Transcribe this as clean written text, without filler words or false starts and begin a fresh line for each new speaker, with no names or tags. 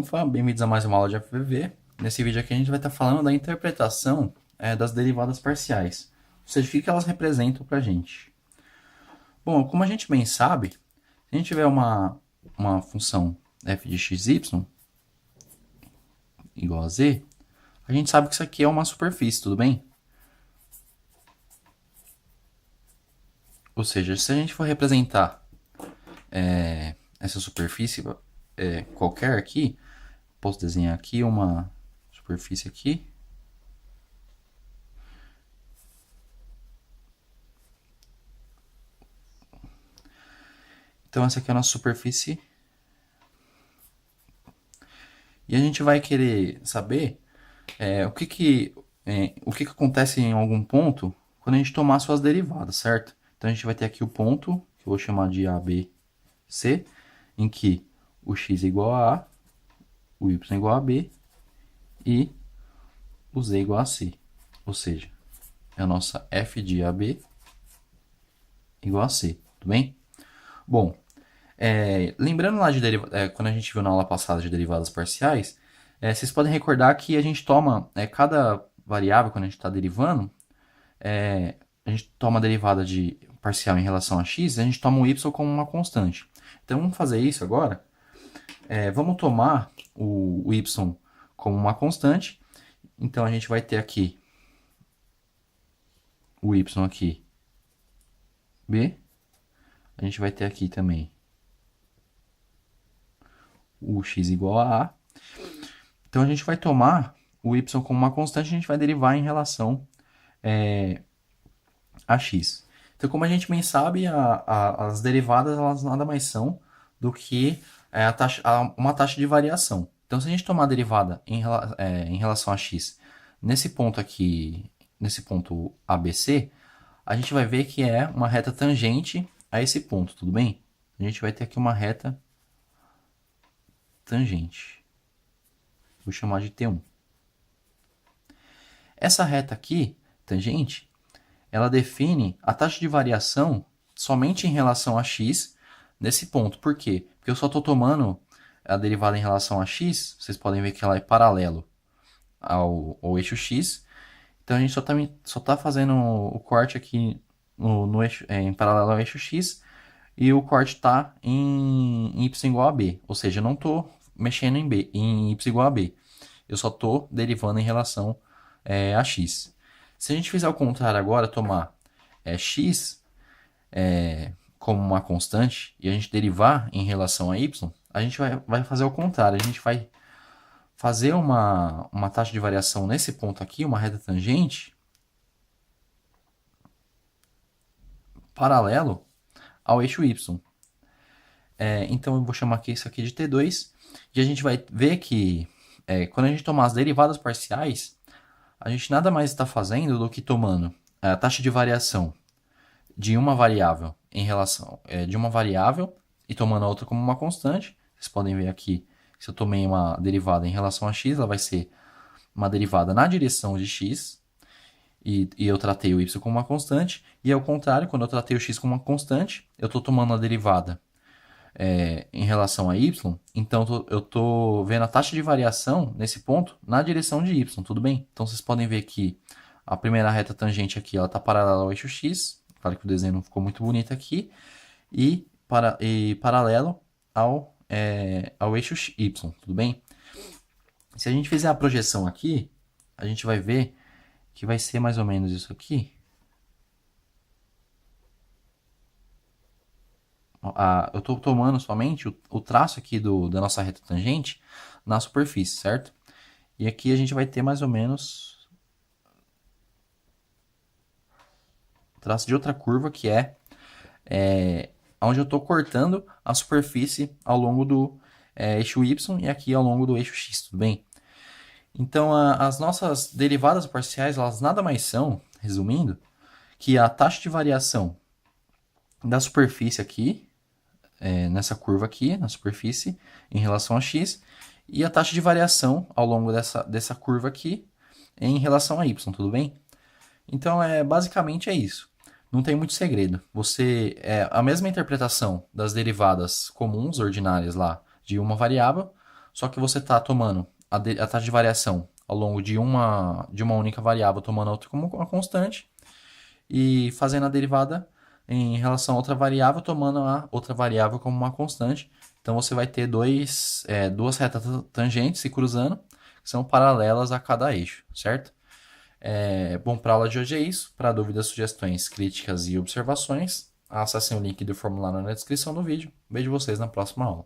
Unfa, bem-vindos a mais uma aula de FVV. Nesse vídeo aqui a gente vai estar falando da interpretação das derivadas parciais, ou seja, o que elas representam para a gente. Bom, como a gente bem sabe, se a gente tiver uma função f de xy igual a z, a gente sabe que isso aqui é uma superfície, tudo bem? Ou seja, se a gente for representar essa superfície qualquer aqui, posso desenhar aqui uma superfície aqui. Então essa aqui é a nossa superfície. E a gente vai querer saber o que acontece em algum ponto quando a gente tomar suas derivadas, certo? Então a gente vai ter aqui o ponto, que eu vou chamar de A, B, C, em que o x é igual a A, o y é igual a B e o z é igual a C. Ou seja, é a nossa f de AB igual a C, tudo bem? Bom, lembrando lá de quando a gente viu na aula passada de derivadas parciais, vocês podem recordar que a gente toma cada variável, quando a gente está derivando, a gente toma a derivada de parcial em relação a x, a gente toma o y como uma constante. Então vamos fazer isso agora. Vamos tomar o y como uma constante. Então a gente vai ter aqui o y aqui, b. A gente vai ter aqui também o x igual a A. Então a gente vai tomar o y como uma constante, a gente vai derivar em relação a x. Então, como a gente bem sabe, as derivadas elas nada mais são do que uma taxa de variação. Então, se a gente tomar a derivada em relação a x nesse ponto aqui, nesse ponto ABC, a gente vai ver que é uma reta tangente a esse ponto, tudo bem? A gente vai ter aqui uma reta tangente. Vou chamar de T1. Essa reta aqui, tangente, ela define a taxa de variação somente em relação a x nesse ponto. Por quê? Porque eu só estou tomando a derivada em relação a x, vocês podem ver que ela é paralelo ao eixo x. Então a gente só tá fazendo o corte aqui no eixo, em paralelo ao eixo x, e o corte está em y igual a b. Ou seja, eu não estou mexendo em y igual a b. Eu só estou derivando em relação a x. Se a gente fizer o contrário agora, tomar x como uma constante e a gente derivar em relação a y, a gente vai fazer o contrário. A gente vai fazer uma taxa de variação nesse ponto aqui, uma reta tangente, paralelo ao eixo y. Então eu vou chamar aqui isso aqui de T2, e a gente vai ver que quando a gente tomar as derivadas parciais, a gente nada mais está fazendo do que tomando a taxa de variação de uma variável em relação de uma variável e tomando a outra como uma constante. Vocês podem ver aqui, se eu tomei uma derivada em relação a x, ela vai ser uma derivada na direção de x, e eu tratei o y como uma constante, e ao contrário, quando eu tratei o x como uma constante, eu estou tomando a derivada em relação a y, então eu estou vendo a taxa de variação nesse ponto na direção de y, tudo bem? Então vocês podem ver que a primeira reta tangente aqui está paralela ao eixo x, claro que o desenho não ficou muito bonito aqui, e paralelo ao eixo y, tudo bem? Se a gente fizer a projeção aqui, a gente vai ver que vai ser mais ou menos isso aqui. Eu estou tomando somente o traço aqui da nossa reta tangente na superfície, certo? E aqui a gente vai ter mais ou menos o traço de outra curva, que onde eu estou cortando a superfície ao longo do eixo y e aqui ao longo do eixo x, tudo bem? Então, as nossas derivadas parciais, elas nada mais são, resumindo, que a taxa de variação da superfície aqui, nessa curva aqui, na superfície, em relação a x, e a taxa de variação ao longo dessa curva aqui em relação a y, tudo bem? Então, basicamente é isso. Não tem muito segredo. A mesma interpretação das derivadas comuns, ordinárias lá, de uma variável, só que você está tomando a taxa de variação ao longo de uma única variável, tomando a outra como uma constante, e fazendo a derivada em relação a outra variável, tomando a outra variável como uma constante. Então você vai ter duas retas tangentes se cruzando, que são paralelas a cada eixo, certo? Bom, para a aula de hoje é isso. Para dúvidas, sugestões, críticas e observações, acessem o link do formulário na descrição do vídeo. Vejo vocês na próxima aula.